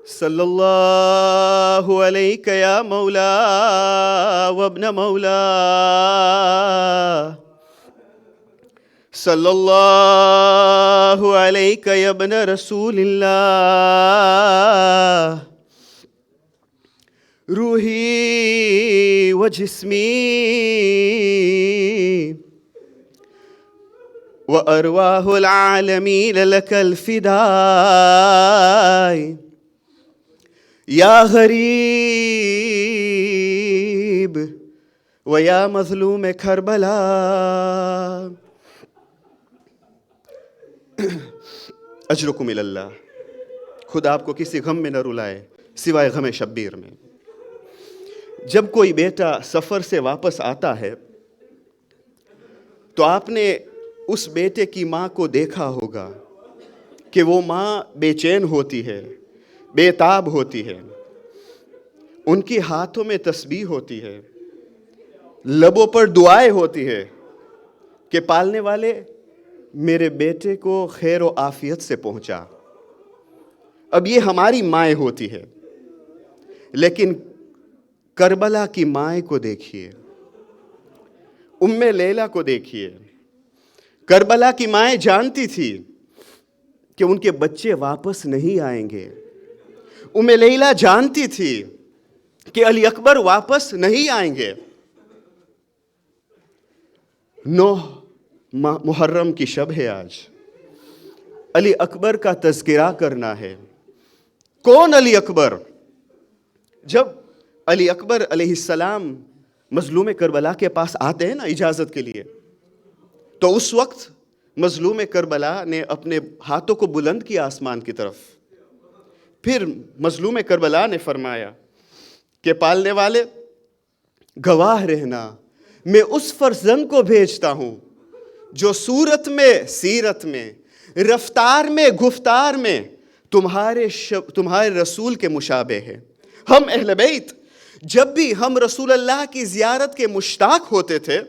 صلی اللہ علیک یا مولا وابن مولا، صلی اللہ علیک یا ابن رسول اللہ، روحی و جسمی و ارواح العالمین لک الفداء یا غریب و یا مظلوم کربلا۔ اجرکم اللہ، خدا آپ کو کسی غم میں نہ رلائے سوائے غم شبیر میں۔ جب کوئی بیٹا سفر سے واپس آتا ہے تو آپ نے اس بیٹے کی ماں کو دیکھا ہوگا کہ وہ ماں بے چین ہوتی ہے، بے تاب ہوتی ہے، ان کی ہاتھوں میں تسبیح ہوتی ہے، لبوں پر دعائیں ہوتی ہے کہ پالنے والے میرے بیٹے کو خیر و عافیت سے پہنچا۔ اب یہ ہماری مائیں ہوتی ہے، لیکن کربلا کی مائیں کو دیکھیے، ام لیلہ کو دیکھیے۔ کربلا کی مائیں جانتی تھی کہ ان کے بچے واپس نہیں آئیں گے۔ ام لیلہ جانتی تھی کہ علی اکبر واپس نہیں آئیں گے۔ 9 محرم کی شب ہے آج، علی اکبر کا تذکرہ کرنا ہے۔ کون علی اکبر؟ جب علی اکبر علیہ السلام مظلوم کربلا کے پاس آتے ہیں نا اجازت کے لیے، تو اس وقت مظلوم کربلا نے اپنے ہاتھوں کو بلند کیا آسمان کی طرف۔ پھر مظلوم کربلا نے فرمایا کہ پالنے والے گواہ رہنا، میں اس فرزند کو بھیجتا ہوں جو صورت میں، سیرت میں، رفتار میں، گفتار میں تمہارے رسول کے مشابہ ہے۔ ہم اہل بیت جب بھی ہم رسول اللہ کی زیارت کے مشتاق ہوتے تھے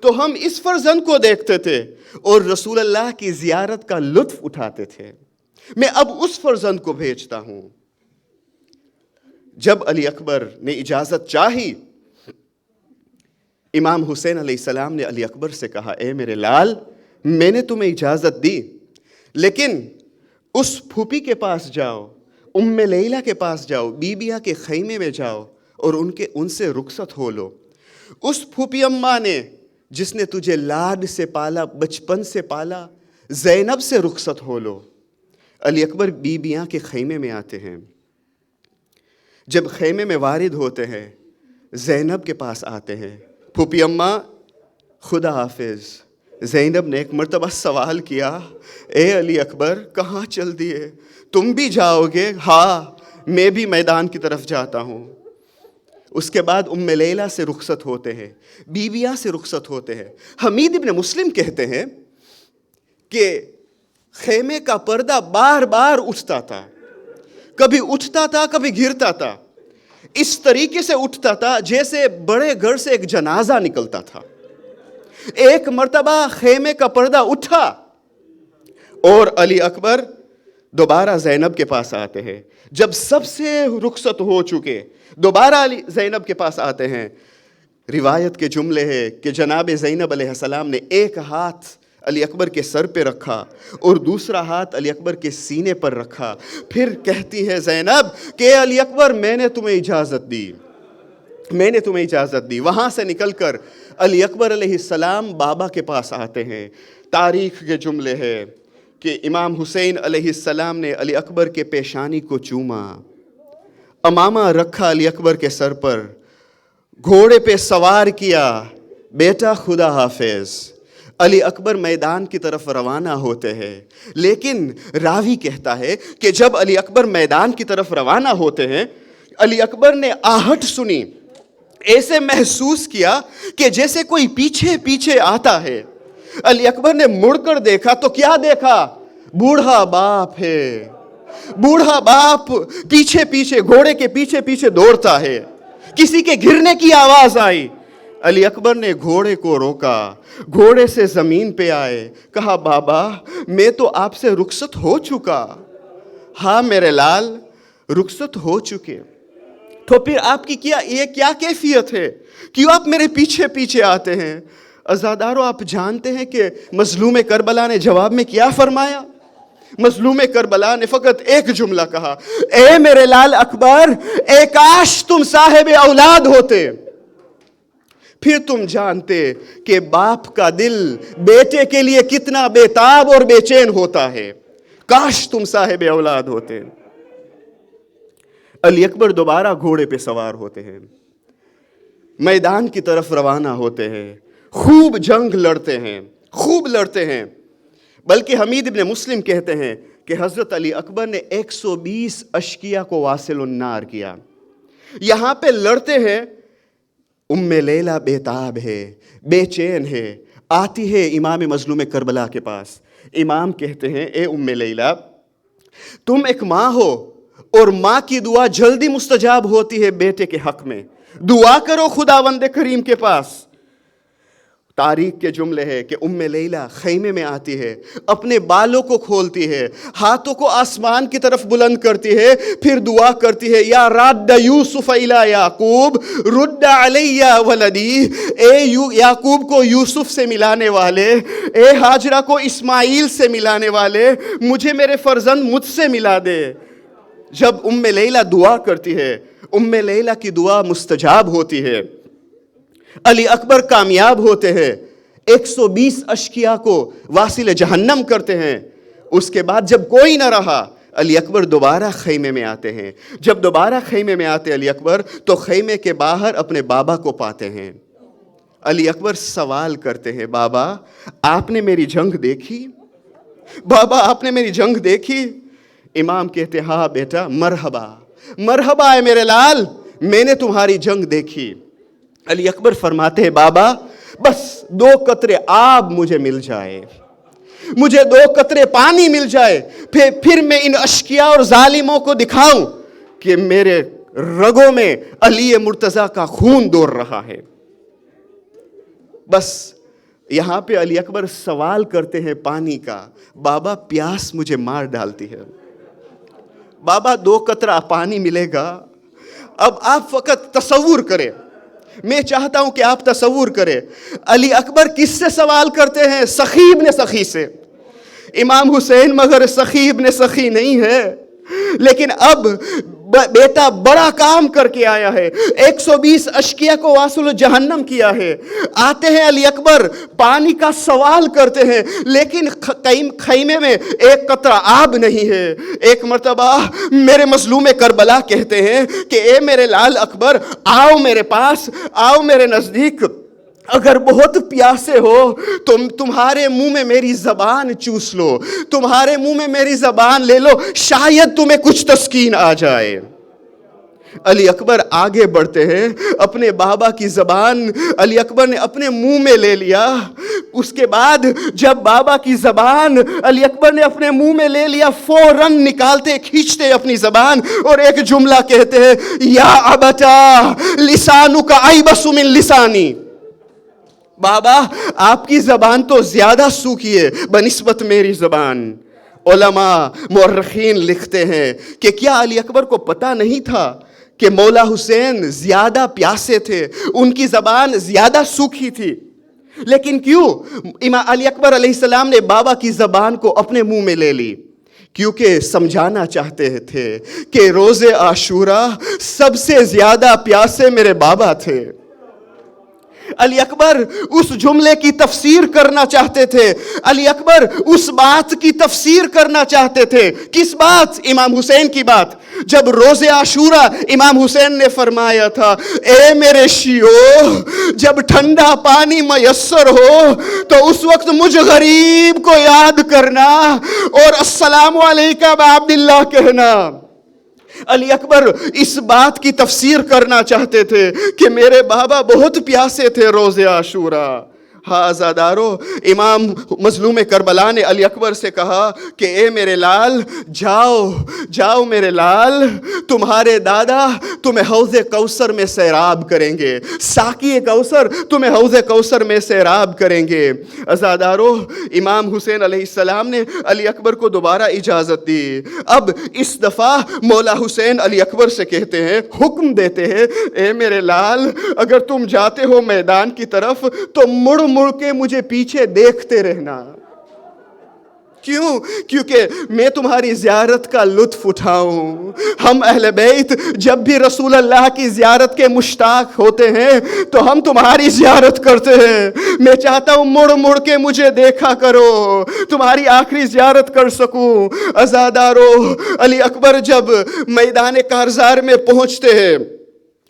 تو ہم اس فرزند کو دیکھتے تھے اور رسول اللہ کی زیارت کا لطف اٹھاتے تھے۔ میں اب اس فرزند کو بھیجتا ہوں۔ جب علی اکبر نے اجازت چاہی، امام حسین علیہ السلام نے علی اکبر سے کہا، اے میرے لال، میں نے تمہیں اجازت دی، لیکن اس پھوپھی کے پاس جاؤ، ام لیلہ کے پاس جاؤ، بیبیاں کے خیمے میں جاؤ اور ان سے رخصت ہو لو۔ اس پھوپھی اماں نے جس نے تجھے لاڈ سے پالا، بچپن سے پالا، زینب سے رخصت ہو لو۔ علی اکبر بیبیاں کے خیمے میں آتے ہیں۔ جب خیمے میں وارد ہوتے ہیں، زینب کے پاس آتے ہیں، پھوپھی اماں خدا حافظ۔ زینب نے ایک مرتبہ سوال کیا، اے علی اکبر کہاں چل دیے؟ تم بھی جاؤ گے؟ ہاں، میں بھی میدان کی طرف جاتا ہوں۔ اس کے بعد ام لیلہ سے رخصت ہوتے ہیں، بیویاں سے رخصت ہوتے ہیں۔ حمید ابن مسلم کہتے ہیں کہ خیمے کا پردہ بار بار اٹھتا تھا، کبھی اٹھتا تھا کبھی گرتا تھا، اس طریقے سے اٹھتا تھا جیسے بڑے گھر سے ایک جنازہ نکلتا تھا۔ ایک مرتبہ خیمے کا پردہ اٹھا اور علی اکبر دوبارہ زینب کے پاس آتے ہیں۔ جب سب سے رخصت ہو چکے، دوبارہ علی زینب کے پاس آتے ہیں۔ روایت کے جملے ہیں کہ جناب زینب علیہ السلام نے ایک ہاتھ علی اکبر کے سر پہ رکھا اور دوسرا ہاتھ علی اکبر کے سینے پر رکھا۔ پھر کہتی ہے زینب کہ علی اکبر میں نے تمہیں اجازت دی، میں نے تمہیں اجازت دی۔ وہاں سے نکل کر علی اکبر علیہ السلام بابا کے پاس آتے ہیں۔ تاریخ کے جملے ہیں کہ امام حسین علیہ السلام نے علی اکبر کے پیشانی کو چوما، امامہ رکھا علی اکبر کے سر پر، گھوڑے پہ سوار کیا، بیٹا خدا حافظ۔ علی اکبر میدان کی طرف روانہ ہوتے ہیں، لیکن راوی کہتا ہے کہ جب علی اکبر میدان کی طرف روانہ ہوتے ہیں، علی اکبر نے آہٹ سنی، ایسے محسوس کیا کہ جیسے کوئی پیچھے پیچھے آتا ہے۔ علی اکبر نے مڑ کر دیکھا تو کیا دیکھا؟ بوڑھا باپ ہے، بوڑھا باپ پیچھے پیچھے، گھوڑے کے پیچھے پیچھے دوڑتا ہے۔ کسی کے گرنے کی آواز آئی، علی اکبر نے گھوڑے کو روکا، گھوڑے سے زمین پہ آئے، کہا بابا میں تو آپ سے رخصت ہو چکا۔ ہاں میرے لال، رخصت ہو چکے، تو پھر آپ کی یہ کیا کیفیت ہے؟ کیوں آپ میرے پیچھے پیچھے آتے ہیں؟ عزادارو، آپ جانتے ہیں کہ مظلوم کربلا نے جواب میں کیا فرمایا؟ مظلوم کربلا نے فقط ایک جملہ کہا، اے میرے لال اکبر، اے کاش تم صاحب اولاد ہوتے، پھر تم جانتے کہ باپ کا دل بیٹے کے لیے کتنا بے تاب اور بے چین ہوتا ہے۔ کاش تم صاحب اولاد ہوتے۔ علی اکبر دوبارہ گھوڑے پہ سوار ہوتے ہیں، میدان کی طرف روانہ ہوتے ہیں، خوب جنگ لڑتے ہیں، خوب لڑتے ہیں۔ بلکہ حمید ابن مسلم کہتے ہیں کہ حضرت علی اکبر نے 120 اشقیاء کو واصل النار کیا۔ یہاں پہ لڑتے ہیں، ام لیلہ بے تاب ہے، بے چین ہے، آتی ہے امام مظلوم کربلا کے پاس۔ امام کہتے ہیں، اے ام لیلہ، تم ایک ماں ہو اور ماں کی دعا جلدی مستجاب ہوتی ہے بیٹے کے حق میں، دعا کرو خداوند کریم کے پاس۔ تاریخ کے جملے ہے کہ ام لیلہ خیمے میں آتی ہے، اپنے بالوں کو کھولتی ہے، ہاتھوں کو آسمان کی طرف بلند کرتی ہے، پھر دعا کرتی ہے، یا راد یوسف الی یعقوب رد علی ولدی، اے یعقوب کو یوسف سے ملانے والے، اے ہاجرہ کو اسماعیل سے ملانے والے، مجھے میرے فرزند مجھ سے ملا دے۔ جب ام لیلہ دعا کرتی ہے، ام لیلہ کی دعا مستجاب ہوتی ہے، علی اکبر کامیاب ہوتے ہیں، 120 اشقیاء کو واصل جہنم کرتے ہیں۔ اس کے بعد جب کوئی نہ رہا، علی اکبر دوبارہ خیمے میں آتے ہیں۔ جب دوبارہ خیمے میں آتے علی اکبر تو خیمے کے باہر اپنے بابا کو پاتے ہیں۔ علی اکبر سوال کرتے ہیں، بابا آپ نے میری جنگ دیکھی؟ بابا آپ نے میری جنگ دیکھی؟ امام کہتے، ہاں بیٹا، مرحبا مرحبا ہے میرے لال، میں نے تمہاری جنگ دیکھی۔ علی اکبر فرماتے ہیں، بابا بس 2 قطرے آب مجھے مل جائے، مجھے 2 قطرے پانی مل جائے، پھر میں ان اشقیاء اور ظالموں کو دکھاؤں کہ میرے رگوں میں علی مرتضیٰ کا خون دوڑ رہا ہے۔ بس یہاں پہ علی اکبر سوال کرتے ہیں پانی کا، بابا پیاس مجھے مار ڈالتی ہے، بابا 2 قطرہ پانی ملے گا؟ اب آپ فقط تصور کریں، میں چاہتا ہوں کہ آپ تصور کریں، علی اکبر کس سے سوال کرتے ہیں؟ سخی ابن سخی سے۔ امام حسین مگر سخی ابن سخی نہیں ہے، لیکن اب بیٹا بڑا کام کر کے آیا ہے، 120 اشقیاء کو واصل جہنم کیا ہے۔ آتے ہیں علی اکبر، پانی کا سوال کرتے ہیں، لیکن خیمے میں 1 قطرہ آب نہیں ہے۔ ایک مرتبہ میرے مظلوم کربلا کہتے ہیں کہ اے میرے لال اکبر، آؤ میرے پاس، آؤ میرے نزدیک، اگر بہت پیاسے ہو تو تمہارے منہ میں میری زبان چوس لو، تمہارے منہ میں میری زبان لے لو، شاید تمہیں کچھ تسکین آ جائے۔ علی اکبر آگے بڑھتے ہیں، اپنے بابا کی زبان علی اکبر نے اپنے منہ میں لے لیا۔ اس کے بعد جب بابا کی زبان علی اکبر نے اپنے منہ میں لے لیا، فوراً نکالتے کھینچتے اپنی زبان اور ایک جملہ کہتے ہیں، یا ابتا لسانک ایبس من لسانی، بابا آپ کی زبان تو زیادہ سوکھی ہے بنسبت میری زبان۔ علماء مورخین لکھتے ہیں کہ کیا علی اکبر کو پتہ نہیں تھا کہ مولا حسین زیادہ پیاسے تھے، ان کی زبان زیادہ سوکھی تھی؟ لیکن کیوں امام علی اکبر علیہ السلام نے بابا کی زبان کو اپنے منہ میں لے لی؟ کیونکہ سمجھانا چاہتے تھے کہ روز عاشوراء سب سے زیادہ پیاسے میرے بابا تھے۔ علی اکبر اس جملے کی تفسیر کرنا چاہتے تھے، علی اکبر اس بات کی تفسیر کرنا چاہتے تھے۔ کس بات؟ امام حسین کی بات۔ جب روز عاشوراء امام حسین نے فرمایا تھا، اے میرے شیعو، جب ٹھنڈا پانی میسر ہو تو اس وقت مجھ غریب کو یاد کرنا اور السلام علیکم عبداللہ کہنا۔ علی اکبر اس بات کی تفسیر کرنا چاہتے تھے کہ میرے بابا بہت پیاسے تھے روز عاشوراء۔ ہاں عزادارو، امام مظلوم کربلا نے علی اکبر سے کہا کہ اے میرے لال، جاؤ جاؤ میرے لال، تمہارے دادا تمہیں حوض کوثر میں سیراب کریں گے، ساقی کوثر تمہیں حوض کوثر میں سیراب کریں گے۔ عزادارو، امام حسین علیہ السلام نے علی اکبر کو دوبارہ اجازت دی۔ اب اس دفعہ مولا حسین علی اکبر سے کہتے ہیں، حکم دیتے ہیں، اے میرے لال، اگر تم جاتے ہو میدان کی طرف تو مڑ مڑ کے مجھے پیچھے دیکھتے رہنا۔ کیوں؟ کیونکہ میں تمہاری زیارت کا لطف اٹھاؤں۔ ہم اہل بیت جب بھی رسول اللہ کی زیارت کے مشتاق ہوتے ہیں تو ہم تمہاری زیارت کرتے ہیں۔ میں چاہتا ہوں مڑ مڑ کے مجھے دیکھا کرو، تمہاری آخری زیارت کر سکوں۔ عزادارو، علی اکبر جب میدان کارزار میں پہنچتے ہیں،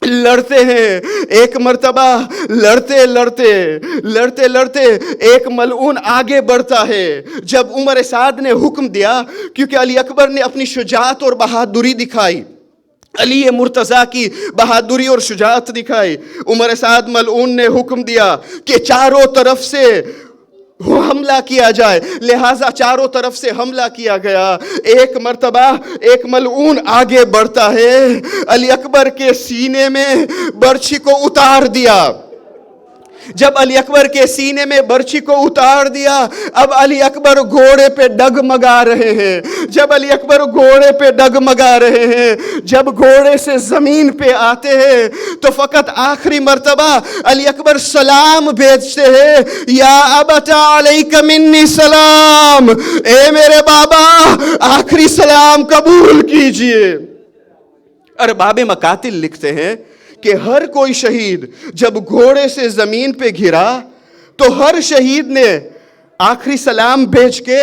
لڑتے ہیں، ایک مرتبہ لڑتے لڑتے ایک ملعون آگے بڑھتا ہے۔ جب عمر سعد نے حکم دیا، کیونکہ علی اکبر نے اپنی شجاعت اور بہادری دکھائی، علی مرتضیٰ کی بہادری اور شجاعت دکھائی، عمر سعد ملعون نے حکم دیا کہ چاروں طرف سے حملہ کیا جائے، لہٰذا چاروں طرف سے حملہ کیا گیا۔ ایک مرتبہ ایک ملعون آگے بڑھتا ہے، علی اکبر کے سینے میں برچھی کو اتار دیا۔ جب علی اکبر کے سینے میں برچھی کو اتار دیا، اب علی اکبر گھوڑے پہ ڈگمگا رہے ہیں۔ جب علی اکبر گھوڑے پہ ڈگمگا رہے ہیں، جب گھوڑے سے زمین پہ آتے ہیں تو فقط آخری مرتبہ علی اکبر سلام بھیجتے ہیں، یا ابتا علیک منی سلام، اے میرے بابا آخری سلام قبول کیجئے۔ ارباب مقاتل لکھتے ہیں کہ ہر کوئی شہید جب گھوڑے سے زمین پہ گرا تو ہر شہید نے آخری سلام بھیج کے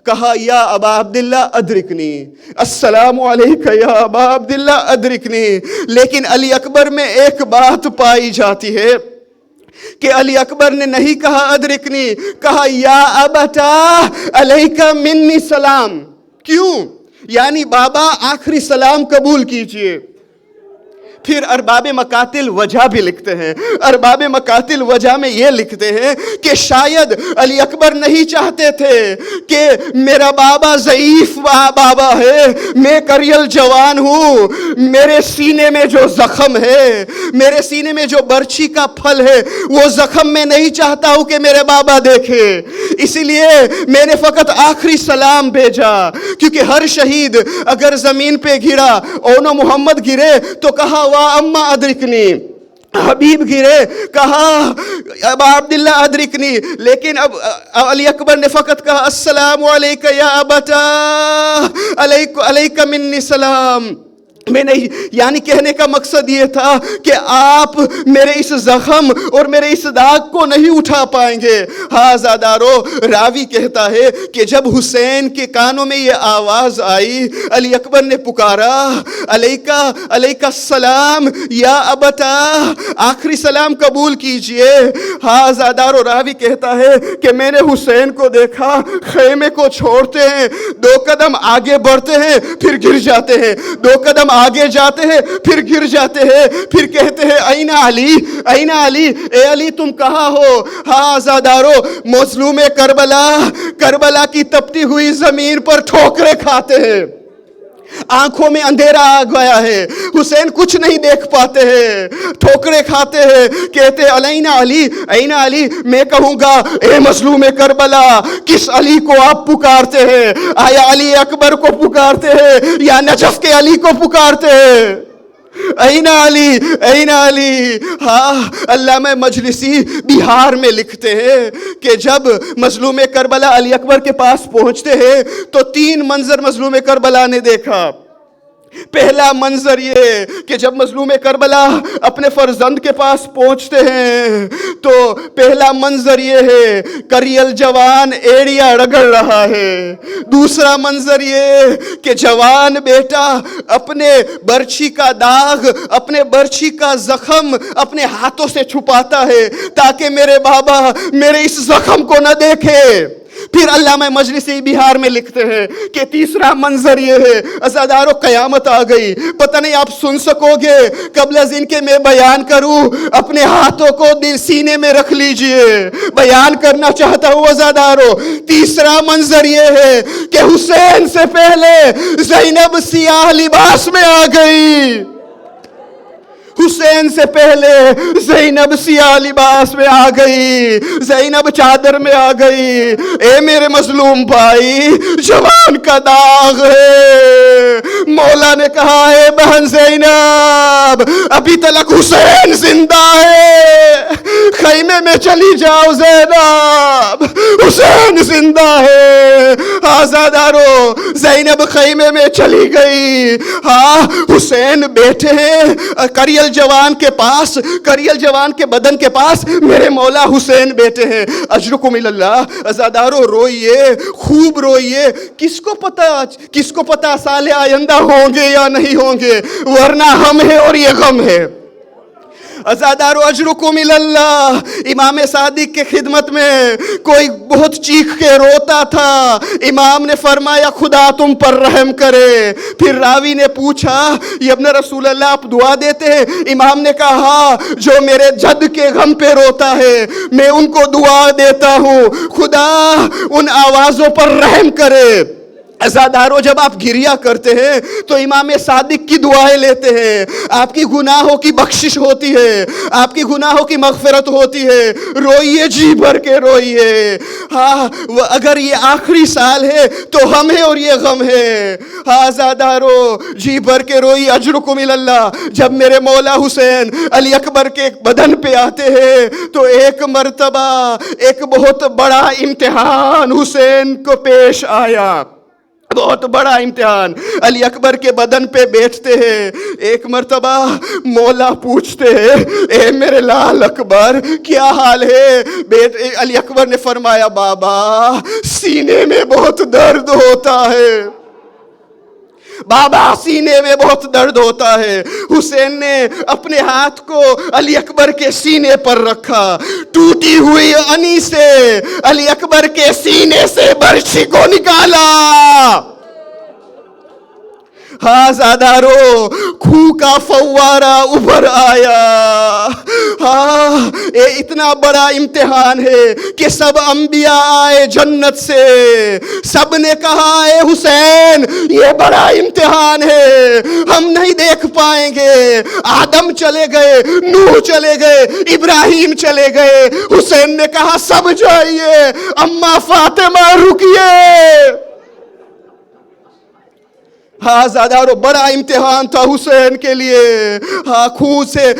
کہا، یا ابا عبداللہ ادرکنی، السلام علیکہ یا ابا عبداللہ ادرکنی۔ لیکن علی اکبر میں ایک بات پائی جاتی ہے کہ علی اکبر نے نہیں کہا ادرکنی، کہا یا ابتا علیکہ منی سلام۔ کیوں؟ یعنی بابا آخری سلام قبول کیجئے۔ پھر ارباب مقاتل وجہ بھی لکھتے ہیں، ارباب مقاتل وجہ میں یہ لکھتے ہیں کہ شاید علی اکبر نہیں چاہتے تھے کہ میرا بابا ضعیف بابا ہے، میں کریل جوان ہوں، میرے سینے میں جو زخم ہے، میرے سینے میں جو برچھی کا پھل ہے، وہ زخم میں نہیں چاہتا ہوں کہ میرے بابا دیکھے، اسی لیے میں نے فقط آخری سلام بھیجا۔ کیونکہ ہر شہید اگر زمین پہ گرا، اونو محمد گرے تو کہا وا اما ادرکنی، حبیب گرے کہا ابا عبداللہ ادرکنی، لیکن اب علی اکبر نے فقط کہا السلام علیکہ یا ابتا علیکہ منی سلام۔ میں نے یعنی کہنے کا مقصد یہ تھا کہ آپ میرے اس زخم اور میرے اس داغ کو نہیں اٹھا پائیں گے۔ ہاں زادارو، راوی کہتا ہے کہ جب حسین کے کانوں میں یہ آواز آئی، علی اکبر نے پکارا علیکہ السلام یا ابتا، آخری سلام قبول کیجئے۔ ہاں زادارو، راوی کہتا ہے کہ میں نے حسین کو دیکھا، خیمے کو چھوڑتے ہیں، 2 قدم آگے بڑھتے ہیں پھر گر جاتے ہیں، 2 قدم آگے جاتے ہیں پھر گر جاتے ہیں، پھر کہتے ہیں این علی، این علی، اے علی تم کہاں ہو؟ ہاں عزادارو، مظلوم کربلا کی تپتی ہوئی زمین پر ٹھوکریں کھاتے ہیں، آنکھوں میں اندھیرا آ گیا ہے، حسین کچھ نہیں دیکھ پاتے ہیں، ٹھوکریں کھاتے ہیں، کہتے ہیں این علی، میں کہوں گا اے مظلوم کربلا، کس علی کو آپ پکارتے ہیں؟ آیا علی اکبر کو پکارتے ہیں یا نجف کے علی کو پکارتے ہیں؟ این علی۔ ہاں، علامہ مجلسی بہار میں لکھتے ہیں کہ جب مظلوم کربلا علی اکبر کے پاس پہنچتے ہیں تو 3 منظر مظلوم کربلا نے دیکھا۔ پہلا منظر یہ کہ جب مظلوم کربلا اپنے فرزند کے پاس پہنچتے ہیں تو پہلا منظر یہ ہے، کریل جوان ایڑیا رگڑ رہا ہے۔ دوسرا منظر یہ کہ جوان بیٹا اپنے برچھی کا داغ، اپنے برچھی کا زخم اپنے ہاتھوں سے چھپاتا ہے تاکہ میرے بابا میرے اس زخم کو نہ دیکھے۔ پھر علامہ مجلسی بہار میں لکھتے ہیں کہ تیسرا منظر یہ ہے، عزادارو قیامت آ گئی، پتہ نہیں آپ سن سکو گے، قبل از ان کے میں بیان کروں اپنے ہاتھوں کو دل سینے میں رکھ لیجئے، بیان کرنا چاہتا ہوں عزادارو۔ تیسرا منظر یہ ہے کہ حسین سے پہلے زینب سیاہ لباس میں آ گئی، حسین سے پہلے زینب سیاہ لباس میں آ گئی، زینب چادر میں آ گئی۔ اے میرے مظلوم بھائی، جوان کا داغ ہے۔ مولا نے کہا اے بہن زینب، ابھی تلک حسین زندہ ہے، خیمے میں چلی جاؤ زینب، حسین زندہ ہے۔ آزادارو، زینب خیمے میں چلی گئی، ہاں حسین بیٹھے ہیں کریل جوان کے پاس، کریل جوان کے بدن کے پاس میرے مولا حسین بیٹھے ہیں۔ اجرکم اللہ، عزادارو روئیے، خوب روئیے، کس کو پتا سال آئندہ ہوں گے یا نہیں ہوں گے، ورنہ ہم ہیں اور یہ غم ہے۔ عزادارو اجرکم اللہ، امام صادق کے خدمت میں کوئی بہت چیخ کے روتا تھا، امام نے فرمایا خدا تم پر رحم کرے۔ پھر راوی نے پوچھا یہ ابن رسول اللہ آپ دعا دیتے ہیں؟ امام نے کہا جو میرے جد کے غم پہ روتا ہے میں ان کو دعا دیتا ہوں، خدا ان آوازوں پر رحم کرے۔ عزادارو جب آپ گریہ کرتے ہیں تو امام صادق کی دعائیں لیتے ہیں، آپ کی گناہوں کی بخشش ہوتی ہے، آپ کی گناہوں کی مغفرت ہوتی ہے۔ روئیے، جی بھر کے روئیے، ہاں اگر یہ آخری سال ہے تو ہم ہیں اور یہ غم ہے۔ ہاں عزادارو جی بھر کے روئیے، اجرکم اللہ۔ جب میرے مولا حسین علی اکبر کے بدن پہ آتے ہیں تو ایک مرتبہ ایک بہت بڑا امتحان حسین کو پیش آیا، بہت بڑا امتحان۔ علی اکبر کے بدن پہ بیٹھتے ہیں، ایک مرتبہ مولا پوچھتے ہیں اے میرے لال اکبر کیا حال ہے؟ علی اکبر نے فرمایا بابا سینے میں بہت درد ہوتا ہے، بابا سینے میں بہت درد ہوتا ہے۔ حسین نے اپنے ہاتھ کو علی اکبر کے سینے پر رکھا، ٹوٹی ہوئی انی سے علی اکبر کے سینے سے برچھی کو نکالا۔ ہاں زادارو خون کا فوارہ ابھر آیا۔ ہاں یہ اتنا بڑا امتحان ہے کہ سب انبیاء آئے جنت سے، سب نے کہا اے حسین یہ بڑا امتحان ہے، ہم نہیں دیکھ پائیں گے۔ آدم چلے گئے، نوح چلے گئے، ابراہیم چلے گئے، حسین نے کہا سب جائیے، اماں فاطمہ رکیے۔ ہاں زادارو بڑا امتحان تھا حسین کے لیے۔ ہاں خون سے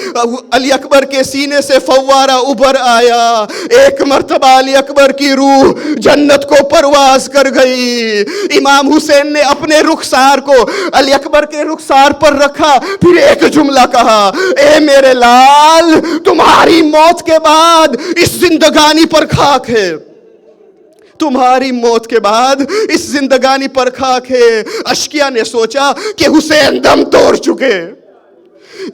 علی اکبر کے سینے سے فوارہ ابھر آیا، ایک مرتبہ علی اکبر کی روح جنت کو پرواز کر گئی۔ امام حسین نے اپنے رخسار کو علی اکبر کے رخسار پر رکھا، پھر ایک جملہ کہا اے میرے لال تمہاری موت کے بعد اس زندگانی پر خاک ہے، تمہاری موت کے بعد اس زندگانی پر خاک ہے۔ اشقیاء نے سوچا کہ حسین دم توڑ چکے،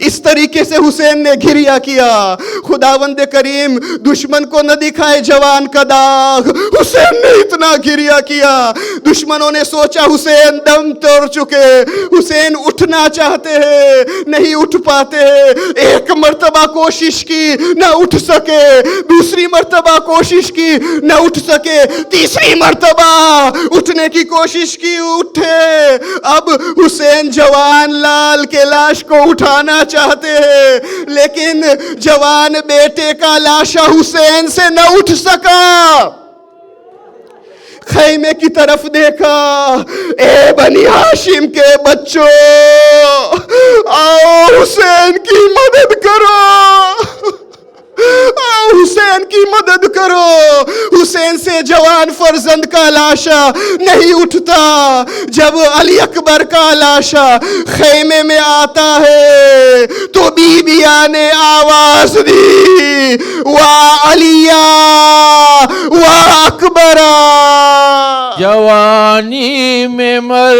اس طریقے سے حسین نے گریہ کیا۔ خداوند کریم دشمن کو نہ دکھائے جوان کا داغ، حسین نے اتنا گریہ کیا۔ دشمنوں نے سوچا حسین دم توڑ چکے، حسین اٹھنا چاہتے ہیں نہیں اٹھ پاتے، ایک مرتبہ کوشش کی نہ اٹھ سکے، دوسری مرتبہ کوشش کی نہ اٹھ سکے، تیسری مرتبہ اٹھنے کی کوشش کی، اٹھے۔ اب حسین جوان لال کے لاش کو اٹھانا چاہتے ہیں لیکن جوان بیٹے کا لاشا حسین سے نہ اٹھ سکا۔ خیمے کی طرف دیکھا، اے بنی ہاشم کے بچوں آؤ حسین کی مدد کرو، حسین کی مدد کرو۔ حسین سے جوان فرزند کا لاشا نہیں اٹھتا۔ جب علی اکبر کا لاشا خیمے میں آتا ہے تو بیویاں نے آواز دی وا علیہ وا اکبرہ، جوانی میں مر